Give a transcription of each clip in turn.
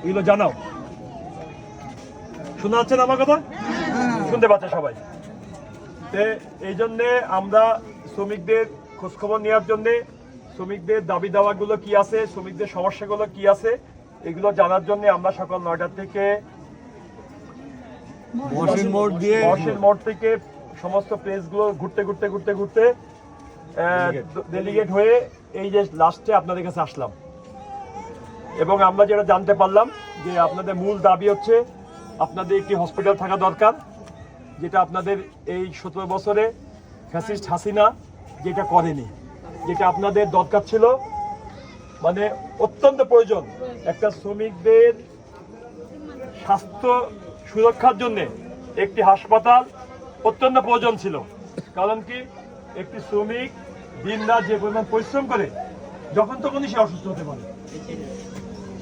এগুলো জানাও। শোনা যাচ্ছে না আমার কথা? শুনতে পাচ্ছে সবাই? এই জন্যে আমরা শ্রমিকদের খোঁজখবর নেওয়ার জন্যে, শ্রমিকদের দাবি দাওয়াগুলো কি আছে, শ্রমিকদের সমস্যাগুলো কি আছে, এগুলো জানার জন্য আমরা সকাল 9টা থেকে মহসিন মোড় থেকে সমস্ত প্লেসগুলো ঘুরতে ডেলিগেট হয়ে এই যে লাস্টে আপনাদের কাছে আসলাম। এবং আমরা যেটা জানতে পারলাম যে আপনাদের মূল দাবি হচ্ছে আপনাদের একটি হসপিটাল থাকা দরকার, যেটা আপনাদের এই 17 বছরে ফ্যাসিস্ট হাসিনা যেটা করেনি, যেটা আপনাদের দরকার ছিল, মানে অত্যন্ত প্রয়োজন। একটা শ্রমিকদের স্বাস্থ্য সুরক্ষার জন্য একটি হাসপাতাল অত্যন্ত প্রয়োজন ছিল। কারণ কি, একটি শ্রমিক দিনরাত যে পরিমাণ পরিশ্রম করে যখন তখনই সে অসুস্থ হতে পারে।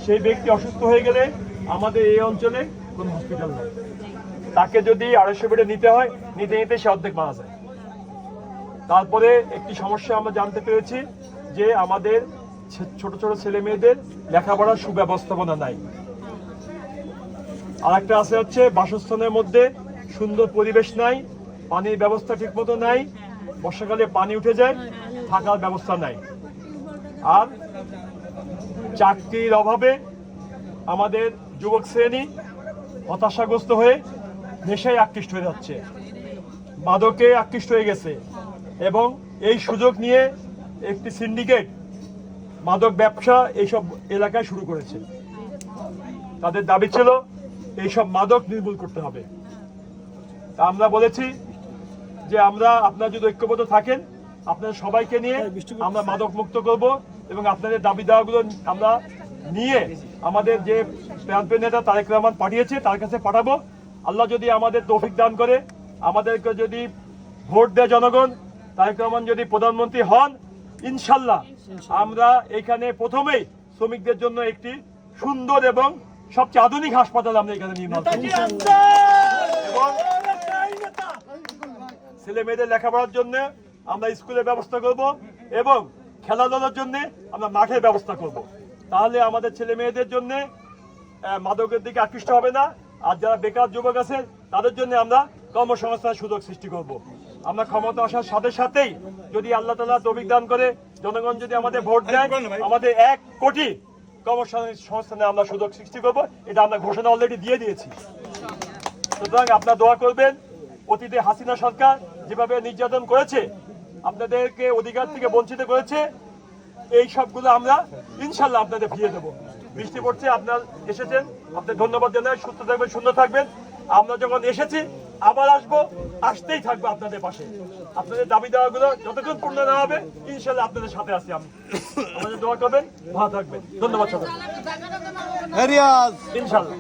সেই ব্যক্তি অসুস্থ হয়ে গেলে আমাদের এই অঞ্চলে কোনো হসপিটাল নেই। তাকে যদি 250 বেডে নিতে হয়, নিতে সে অর্ধেক মারা যায়। তারপরে একটি সমস্যা আমরা জানতে পেরেছি যে আমাদের ছোট ছোট ছেলে মেয়েদের লেখাপড়ার সুব্যবস্থাপনা নাই। আর একটা আছে হচ্ছে বাসস্থানের মধ্যে সুন্দর পরিবেশ নাই, পানির ব্যবস্থা ঠিক মতো নাই, বর্ষাকালে পানি উঠে যায়, থাকার ব্যবস্থা নাই। আর চাকরির অভাবে আমাদের যুবক শ্রেণী হতাশাগ্রস্ত হয়ে নেশায় আকৃষ্ট হয়ে যাচ্ছে, মাদকে আকৃষ্ট হয়ে গেছে। এবং এই সুযোগ নিয়ে একটি সিন্ডিকেট মাদক ব্যবসা এইসব এলাকায় শুরু করেছে। তাদের দাবি ছিল এইসব মাদক নির্মূল করতে হবে। তা আমরা বলেছি যে আপনারা যদি ঐক্যবদ্ধ থাকেন, আপনাদের সবাইকে নিয়ে আমরা মাদক মুক্ত করব এবং আপনাদের দাবি দাওয়াগুলো আমরা নিয়ে আমাদের যে প্রান্তীয় নেতা তারেক রহমান পাঠিয়েছে তার কাছে পাঠাবো। আল্লাহ যদি আমাদের তৌফিক দান করে, আমাদেরকে যদি ভোট দেয় জনগণ, তারেক রহমান যদি প্রধানমন্ত্রী হন, ইনশাল্লাহ আমরা এখানে প্রথমেই শ্রমিকদের জন্য একটি সুন্দর এবং সবচেয়ে আধুনিক হাসপাতাল আমরা এখানে নির্মাণ করব। এবং ছেলে মেয়েদের লেখাপড়ার জন্য আমরা স্কুলের ব্যবস্থা করব এবং খেলাধুলার জন্য আমরা মাঠের ব্যবস্থা করব। তাহলে আমাদের ছেলে মেয়েদের জন্য মাদকের দিকে আকৃষ্ট হবে না। আর যারা বেকার যুবক আছে তাদের জন্য আমরা কর্মসংস্থানের সুযোগ সৃষ্টি করব। আমরা ক্ষমতা আসার সাথে সাথেই যদি আল্লাহ তাআলা তৌফিক দান করে, জনগণ যদি আমাদের ভোট দেয়, আমাদের 1 কোটি কর্মসংস্থানে আমরা সুযোগ সৃষ্টি করব। এটা আমরা ঘোষণা অলরেডি দিয়ে দিয়েছি। সুতরাং আপনারা দোয়া করবেন। অতীতে হাসিনা সরকার যেভাবে নির্যাতন করেছে, আপনাদেরকে অধিকার থেকে বঞ্চিত করেছে, এই সবগুলো আমরা ইনশাল্লাহ আপনাদের ফিরিয়ে দেবো। বৃষ্টি পড়ছে, আপনারা এসেছেন, আপনাদের ধন্যবাদ জানাই। সুস্থ থাকবেন, সুন্দর থাকবেন। আমরা যখন এসেছি আবার আসবো, আসতেই থাকবো আপনাদের পাশে। আপনাদের দাবি দাওয়াগুলো যতক্ষণ পূর্ণ না হবে, ইনশাল্লাহ আপনাদের সাথে আছি আমি। আমাদের দোয়া করবেন, ভালো থাকবেন। ধন্যবাদ সবাই, ইনশাল্লাহ।